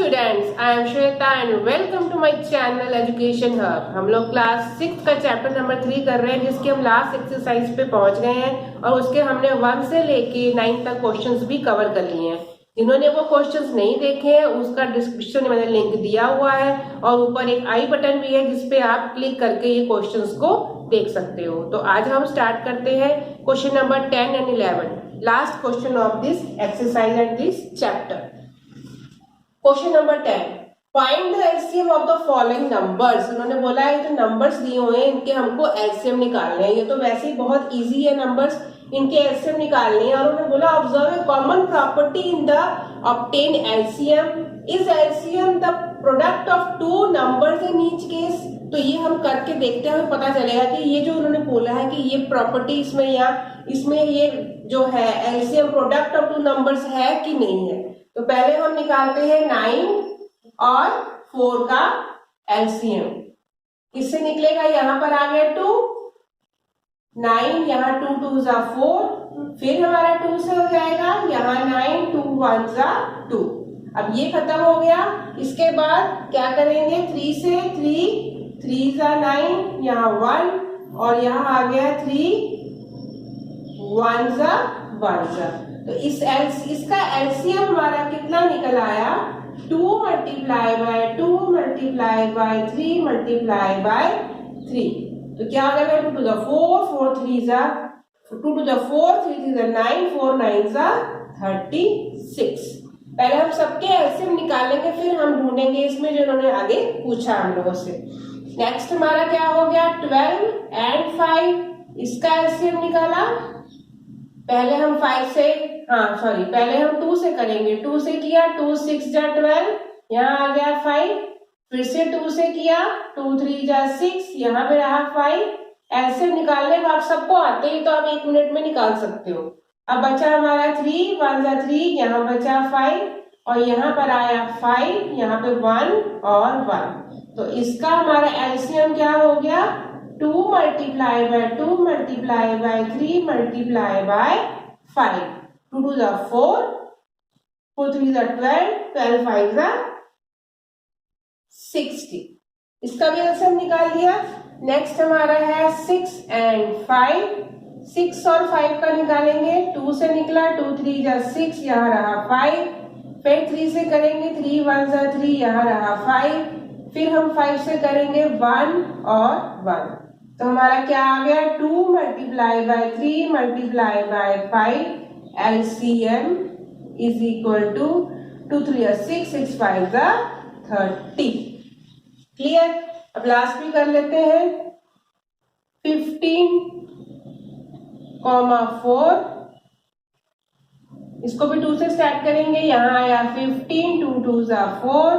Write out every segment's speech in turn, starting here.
Students, I am Shweta and welcome to my channel education hub. हम लोग class 6 का chapter number 3 कर रहे हैं, जिसके हम लास्ट एक्सरसाइज पे पहुंच गए हैं और उसके हमने 1 से लेके 9 तक क्वेश्चंस भी कवर कर लिए हैं। जिन्होंने वो क्वेश्चंस नहीं देखे हैं उसका डिस्क्रिप्शन में मैंने लिंक दिया हुआ है और ऊपर एक आई बटन भी है जिसपे आप क्लिक करके ये क्वेश्चंस को देख सकते हो। तो आज हम स्टार्ट करते हैं question number 10 and 11, last question of this exercise and this chapter. Question number 10, find the LCM of the following numbers. उन्होंने बोला है जो नंबर्स दिए हुए हैं इनके हमको एलसीएम निकालने हैं। ये तो वैसे ही बहुत इजी है, नंबर्स इनके एलसीएम निकालने हैं। और उन्होंने बोला observe a common property in the obtain LCM, is LCM the product of two numbers in each case. तो ये हम करके देखते हैं, हमें पता चलेगा कि ये जो उन्होंने बोला है कि ये प्रॉपर्टी इसमें या इसमें ये जो है LCM product of two numbers है कि नहीं है। तो पहले हम निकालते हैं 9 और 4 का एलसीएम। किससे निकलेगा? यहां पर आ गया 2, 9 यहाँ 2 2 जा 4, फिर हमारा 2 से हो जाएगा यहाँ 9 2 1 जा 2। अब ये खत्म हो गया। इसके बाद क्या करेंगे? 3 से 3 जा 9, यहाँ 1 और यहाँ आ गया 3 1 जा 1 जा। तो इसका एलसीएम हमारा कितना निकल आया? 2 multiply bye 2 multiply by 3 multiply by 3। तो क्या हो जाएगा? 2 to the 4, 4 3 जा 2 to the 4, 3 3 जा 9, 4 9 जा 36। पहले हम सबके एलसीएम निकालेंगे, फिर हम ढूंढेंगे इसमें जो उन्होंने आगे पूछा हम लोगों से। नेक्स्ट हमारा क्या हो गया? 12 एंड 5, इसका एलसीएम निकाला। पहले हम 5 से पहले हम 2 से करेंगे। 2 से किया 2 6 जा 12, यहाँ आ गया 5। फिर से 2 से किया 2 3 जा 6, यहाँ पे रहा 5। ऐसे निकालने में आप सबको आते ही तो आप 1 मिनट में निकाल सकते हो। अब बचा हमारा 3 1 जा 3, यहाँ बचा 5 और यहाँ पर आया 5, यहाँ पे 1 और 1। तो इसका हमारा एलसीएम क्या हो गया? 2 multiply bye 2 multiply by 3 multiply by 5। 2 2 जा 4, 4 3 जा 12, 12 5 जा 60। इसका भी एलसीएम निकाल दिया। नेक्स्ट हमारा है 6 एंड 5, 6 और 5 का निकालेंगे। 2 से निकला 2 3 जा 6, यहाँ रहा 5। फिर 3 से करेंगे 3 1 जा 3, यहाँ रहा 5। फिर हम 5 से करेंगे 1 और 1। तो हमारा क्या आ गया? 2 multiply by 3 multiply by 5, LCM is equal to 2 3 6 6 5 जा 30। क्लियर? अब लास्ट भी कर लेते हैं। 15, 4, इसको भी 2 से स्टार्ट करेंगे। यहाँ आया 15, 2 2 जा 4,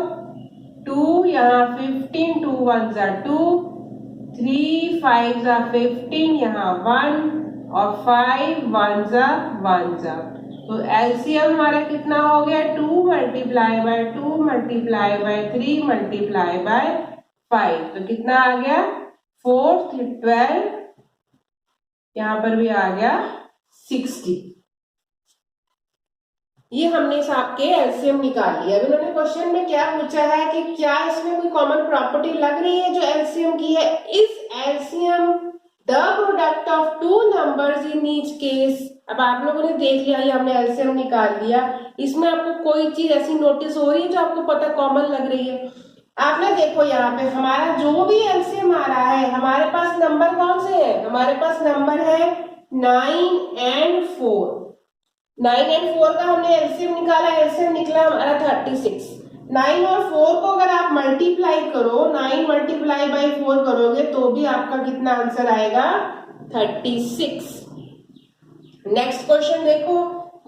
2 यहाँ 15, 2 1 जा 2, 3 5 जा 15, यहाँ 1 और 5 1 जा 1 जा। तो एलसीएम हमारा कितना हो गया? 2 multiply bye 2 multiply by 3 multiply by 5। तो कितना आ गया? 4 12, यहाँ पर भी आ गया 60। ये हमने इस आपके एलसीएम निकाल लिया। अब इन्होंने क्वेश्चन में क्या पूछा है कि क्या इसमें कोई कॉमन प्रॉपर्टी लग रही है जो एलसीएम की है? Is LCM the product of two numbers in each case. अब आप लोगों ने देख लिया, ये हमने एलसीएम निकाल लिया। इसमें आपको कोई चीज ऐसी नोटिस हो रही है जो आपको पता कॉमन लग रही है? आपने देखो यहाँ पे हमारा जो भी एलसीएम आ रहा है, हमारे पास नंबर कौन से है? हमारे पास नंबर है 9 एंड 4। 9 एंड 4 का हमने एलसीएम निकाला, एलसीएम निकला हमारा 36। 9 और 4 को अगर आप मल्टीप्लाई करो, 9 मल्टीप्लाई बाय 4 करोगे तो भी आपका कितना आंसर आएगा? 36। नेक्स्ट क्वेश्चन देखो,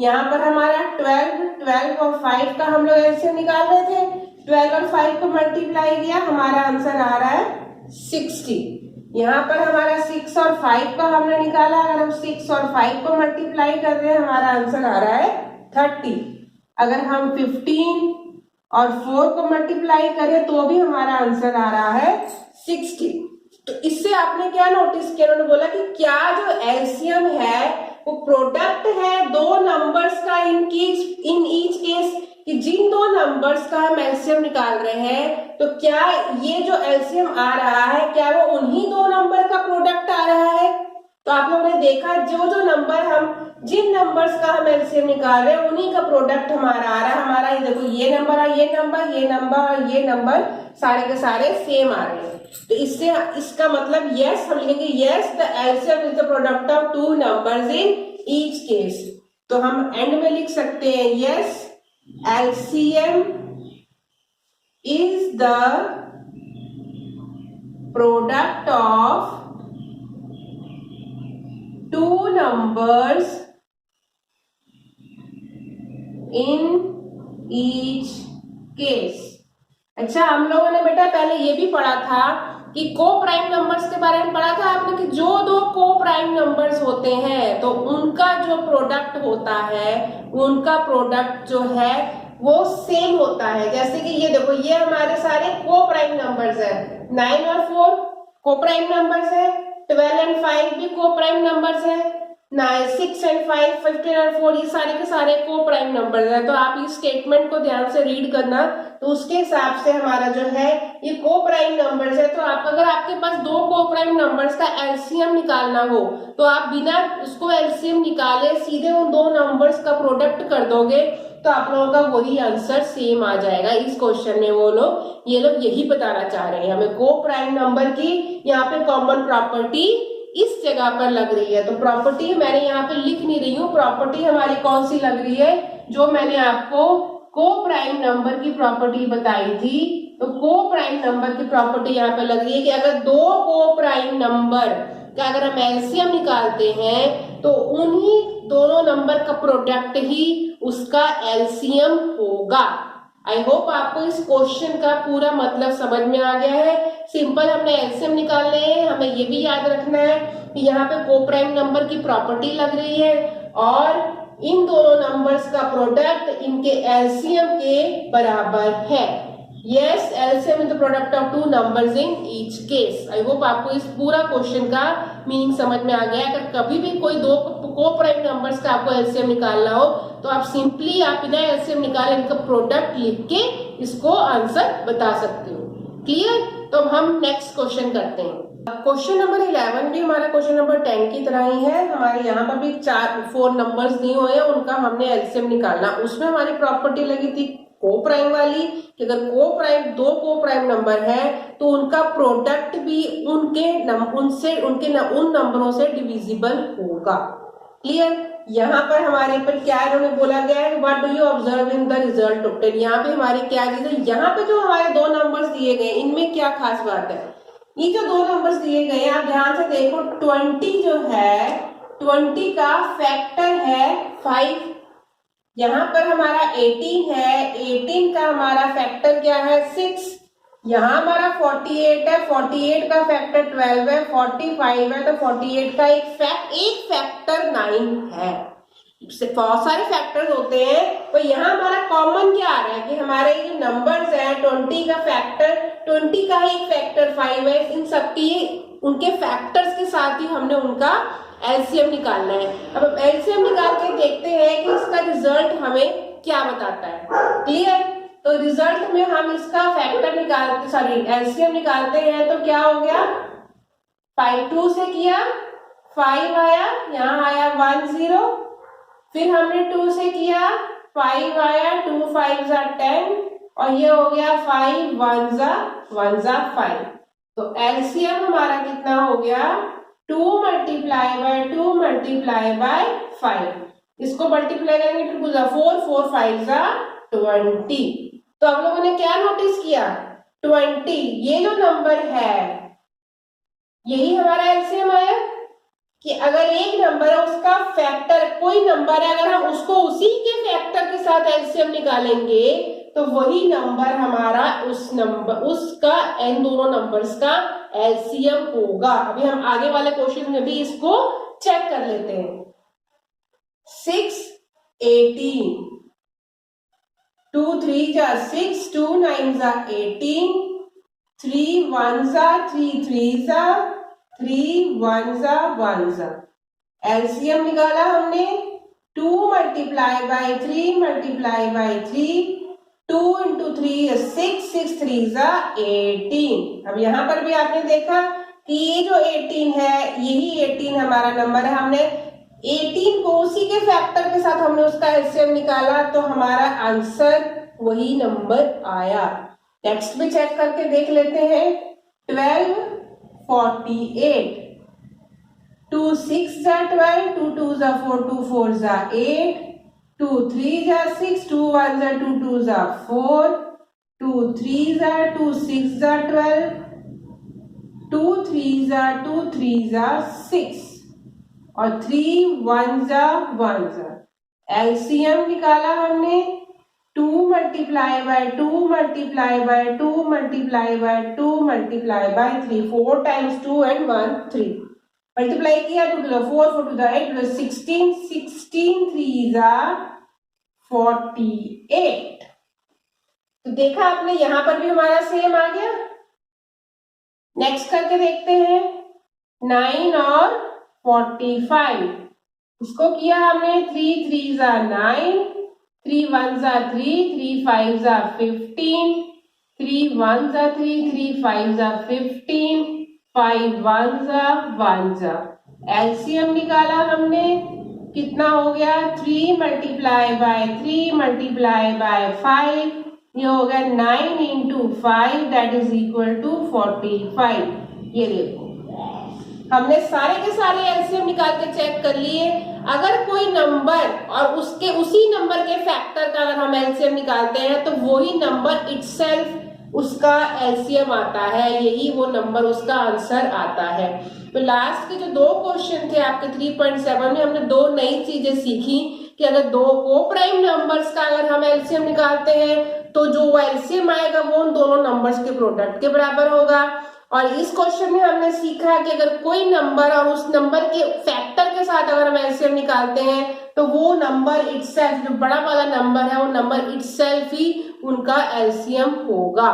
यहाँ पर हमारा 12 और 5 का हम लोग एलसीएम निकाल रहे थे। 12 और 5 को मल्टीप्लाई किया, हमारा आंसर आ रहा है 60। यहाँ पर हमारा 6 और 5 का हमने निकाला, अगर हम 6 और 5 को मल्टीप्लाई कर रहे हैं हमारा आंसर आ रहा है 30। अगर हम 15 और 4 को मल्टीप्लाई करें तो भी हमारा आंसर आ रहा है 60। तो इससे आपने क्या नोटिस किया? उन्होंने बोला कि क्या जो एलसीएम है वो प्रोडक्ट है दो नंबर्स का इन ईच केस, कि जिन दो नंबर्स का हम एलसीएम निकाल रहे हैं तो क्या ये जो एलसीएम आ रहा है क्या वो उन्हीं दो नंबर का प्रोडक्ट आ रहा है। तो आप लोगों ने देखा जो जो नंबर हम जिन नंबर्स का हम एलसीएम निकाल रहे हैं उन्हीं का प्रोडक्ट हमारा आ रहा है। हमारा ये देखो ये नंबर और ये नंबर और ये नंबर सारे के सारे सेम आ रहे हैं। तो इससे इसका मतलब यस हम लिखेंगे yes the LCM is the product of two numbers in each case. तो हम एंड में लिख सकते हैं yes LCM is the product of two numbers in each case। अच्छा हम लोगों ने बेटा पहले ये भी पढ़ा था कि को प्राइम नंबर्स के बारे में पढ़ा था आपने कि जो दो को प्राइम नंबर्स होते हैं तो उनका जो प्रोडक्ट होता है उनका प्रोडक्ट जो है वो सेम होता है। जैसे कि ये देखो ये हमारे सारे को प्राइम नंबर्स है, 9 और 4 को प्राइम नंबर्स है, 12 एंड 5 भी को प्राइम नंबर्स है, 6 एंड 5, 15 और 4 ये सारे के सारे को प्राइम नंबर्स है। तो आप इस स्टेटमेंट को ध्यान से रीड करना तो उसके हिसाब से हमारा जो है ये को प्राइम नंबर्स है। तो आप अगर आपके पास दो को प्राइम नंबर्स का एलसीएम निकालना हो तो आप बिना उसको एलसीएम निकाले सीधे उन दो नंबर्स का प्रोडक्ट कर दोगे तो आप लोगों का वही आंसर सेम आ जाएगा। इस क्वेश्चन में ये लोग यही बताना चाह रहे हैं हमें को प्राइम नंबर की यहाँ पे कॉमन प्रॉपर्टी इस जगह पर लग रही है। तो प्रॉपर्टी मैंने यहाँ पे लिख नहीं रही हूँ, प्रॉपर्टी हमारी कौन सी लग रही है जो मैंने आपको को प्राइम नंबर की प्रॉपर्टी बताई थी। तो को प्राइम नंबर की प्रॉपर्टी यहाँ पे लग रही है कि अगर दो को प्राइम नंबर का अगर हम एलसीएम निकालते हैं तो उन्हीं दोनों नंबर का प्रोडक्ट ही उसका एलसीएम होगा। आई होप आपको इस क्वेश्चन का पूरा मतलब समझ में आ गया है। सिंपल हमने एलसीएम निकालने हैं, हमें ये भी याद रखना है कि यहाँ पे को प्राइम नंबर की प्रॉपर्टी लग रही है और इन दोनों नंबर्स का प्रोडक्ट इनके एलसीएम के बराबर है। Yes LCM is the product of two numbers in each case. I hope आपको इस पूरा क्वेश्चन का मीनिंग समझ में आ गया। अगर कभी भी कोई दो को प्राइम नंबर्स का आपको एलसीएम निकालना हो तो आप सिंपली आप बिना एलसीएम निकाले इनका प्रोडक्ट लिख के इसको आंसर बता सकते हो। क्लियर? तो हम नेक्स्ट क्वेश्चन करते हैं। क्वेश्चन नंबर 11 भी हमारा क्वेश्चन नंबर 10 की तरह ही है। हमारे यहाँ पर भी 4 नंबर्स दिए हुए हैं, उनका हमने एलसीएम निकालना। उसमें हमारी प्रॉपर्टी लगी थी को प्राइम वाली कि अगर को प्राइम दो को प्राइम नंबर है तो उनका प्रोडक्ट भी उन नंबरों से डिविजिबल होगा। क्लियर? यहाँ पर हमारे पर क्या इन्होंने बोला गया है, what do you observe in the result obtain. यहाँ पे हमारी क्या चीज है, यहाँ पे जो हमारे दो नंबर्स दिए गए इनमें क्या खास बात है। ये जो दो नंबर्स दिए गए हैं आप ध्यान से देखो 20 जो है 20 का फैक्टर है 5। यहाँ पर हमारा 18 है, 18 का हमारा फैक्टर क्या है 6। यहाँ हमारा 48 है, 48 का फैक्टर 12 है, 45 है तो 48 का एक फैक्टर 9 है। बहुत सारे फैक्टर्स होते हैं तो यहाँ हमारा कॉमन क्या आ रहा है कि हमारे जो नंबर्स हैं 20 का फैक्टर 20 का एक फैक्टर 5 है। इन सबकी उनके फैक्टर्स के साथ ही हमने उनका एलसीएम निकालना है। अब हम एलसीएम निकाल के देखते हैं कि इसका रिजल्ट हमें क्या बताता है। क्लियर? तो रिजल्ट में हम इसका फैक्टर निकालते सॉरी एलसीएम निकालते हैं तो क्या हो गया 5 2 से किया 5 आया, यहाँ आया 1 0, फिर हमने 2 से किया 5 आया, 2 5 10 और ये हो गया 5 1 5। तो एलसीएम हमारा कितना हो गया 2 मल्टीप्लाई बाय 2 मल्टीप्लाई बाय 5। इसको मल्टीप्लाई करेंगे 4 4 5 20। तो आप लोगों ने क्या नोटिस किया 20 ये जो नंबर है यही हमारा एलसीएम आया कि अगर एक नंबर है उसका फैक्टर कोई नंबर है अगर हम उसको उसी के फैक्टर के साथ एलसीएम निकालेंगे तो वही नंबर हमारा उसका इन दोनों नंबर्स का एलसीएम होगा। अभी हम आगे वाले क्वेश्चन में भी इसको चेक कर लेते हैं। 6 18 2 3 जा 6 2 9 जा 18 3 1 जा 3 3 जा 3 1 जा 1 जा। एलसीएम निकाला हमने 2 multiply by 3 multiply by 3, 2 into 3 is 6, 6 3 is 18। अब यहाँ पर भी आपने देखा कि ये जो 18 है यही 18 हमारा नंबर है। हमने 18 को उसी के फैक्टर के साथ हमने उसका एलसीएम निकाला तो हमारा आंसर वही नंबर आया। नेक्स्ट भी चेक करके देख लेते हैं। 12 48, 2 6 जा 12, 2 2 जा 4, 2 4 जा 8, 2 3 जा 6, 2 1 जा 2, 2 जा 4, 2 3 जा 2, 6 जा 12, 2 3 जा 2, 3 जा 6 और 3 1 जा 1 जा। एलसीएम निकाला हमने 2 multiply by 2 multiply by 2 multiply by 2 multiply by 3, 4 times 2 and 1 3 multiply किया तो 4 4 to the 8 plus 16, 16 3 48। तो देखा आपने यहाँ पर भी हमारा सेम आ गया। नेक्स्ट करके देखते हैं 9 और 45। इसको किया हमने 3 3 9, 3 1 3, 3 5 15, 3 1 3, 3 5 15, 5 1 जा। एलसीएम निकाला हमने कितना हो गया 3 multiply by 3 multiply by 5, ये हो गया 9 into 5 that is equal to 45। ये देखो हमने सारे के सारे एलसीएम निकाल के चेक कर लिए। अगर कोई नंबर और उसके उसी नंबर के फैक्टर का अगर हम एलसीएम निकालते हैं तो वही नंबर इटसेल्फ उसका एलसीएम आता है, यही वो नंबर उसका आंसर आता है। तो लास्ट के जो दो क्वेश्चन थे आपके 3.7 में हमने दो नई चीजें सीखी कि अगर दो को प्राइम नंबर्स का अगर हम एलसीएम निकालते हैं तो जो एलसीएम आएगा वो उन दोनों नंबर्स के प्रोडक्ट के बराबर होगा। और इस क्वेश्चन में हमने सीखा कि अगर कोई नंबर और उस नंबर के फैक्टर के साथ अगर हम एलसीएम निकालते हैं तो वो नंबर इटसेल्फ, जो बड़ा वाला नंबर है वो नंबर इटसेल्फ ही उनका एलसीएम होगा।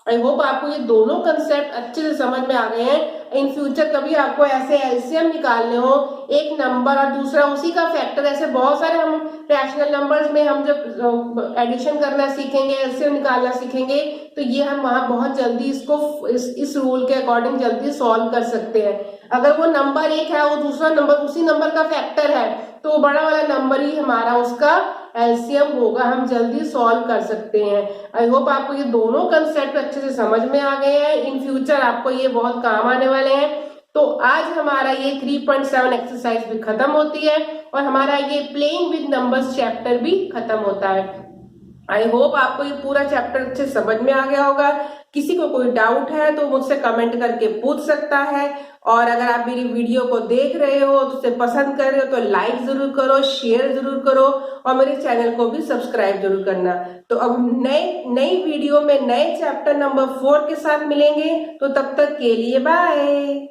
आई होप आपको ये दोनों कंसेप्ट अच्छे से समझ में आ गए हैं। इन फ्यूचर कभी आपको ऐसे एलसीएम निकालने हो एक नंबर और दूसरा उसी का फैक्टर, ऐसे बहुत सारे हम रैशनल नंबर्स में हम जब एडिशन करना सीखेंगे, एलसीएम निकालना सीखेंगे तो ये हम वहां बहुत जल्दी इसको इस रूल के अकॉर्डिंग जल्दी सॉल्व कर सकते हैं। अगर वो नंबर एक है वो दूसरा नंबर उसी नंबर का फैक्टर है तो बड़ा वाला नंबर ही हमारा उसका एलसीएम होगा, हम जल्दी सॉल्व कर सकते हैं। आई होप आपको ये दोनों कंसेप्ट अच्छे से समझ में आ गए हैं। इन फ्यूचर आपको ये बहुत काम आने वाले हैं। तो आज हमारा ये 3.7 एक्सरसाइज भी खत्म होती है और हमारा ये प्लेइंग विद नंबर्स चैप्टर भी खत्म होता है। आई होप आपको ये पूरा चैप्टर अच्छे समझ में आ गया होगा। किसी को कोई डाउट है तो मुझसे कमेंट करके पूछ सकता है। और अगर आप मेरी वीडियो को देख रहे हो तो उसे पसंद कर रहे हो तो लाइक जरूर करो, शेयर जरूर करो और मेरे चैनल को भी सब्सक्राइब जरूर करना। तो अब नई वीडियो में नए चैप्टर नंबर 4 के साथ मिलेंगे। तो तब तक के लिए बाय।